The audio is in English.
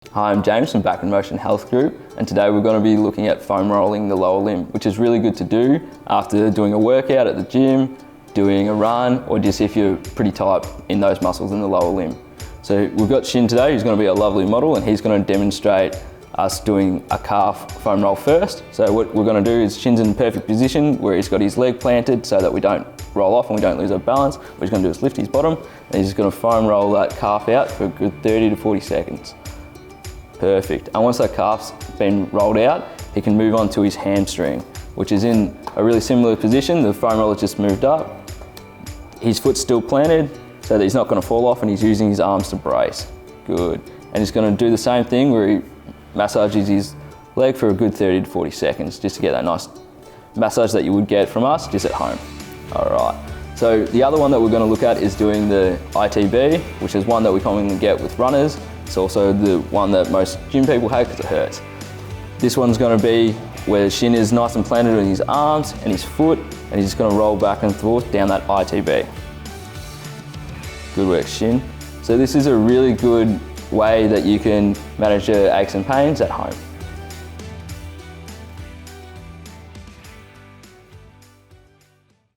Hi, I'm James from Back in Motion Health Group, and today we're going to be looking at foam rolling the lower limb, which is really good to do after doing a workout at the gym, doing a run, or just if you're pretty tight in those muscles in the lower limb. So we've got Shin today, who's going to be a lovely model, and he's going to demonstrate us doing a calf foam roll first. So what we're going to do is Shin's in perfect position where he's got his leg planted so that we don't roll off and we don't lose our balance. What he's going to do is lift his bottom, and he's just going to foam roll that calf out for a good 30 to 40 seconds. Perfect. And once that calf's been rolled out, he can move on to his hamstring, which is in a really similar position. The foam roller just moved up. His foot's still planted so that he's not going to fall off, and he's using his arms to brace. Good. And he's going to do the same thing where he massages his leg for a good 30 to 40 seconds just to get that nice massage that you would get from us just at home. All right. So the other one that we're going to look at is doing the ITB, which is one that we commonly get with runners. It's also the one that most gym people hate because it hurts. This one's going to be where Shin is nice and planted with his arms and his foot, and he's just going to roll back and forth down that ITB. Good work, Shin. So this is a really good way that you can manage your aches and pains at home.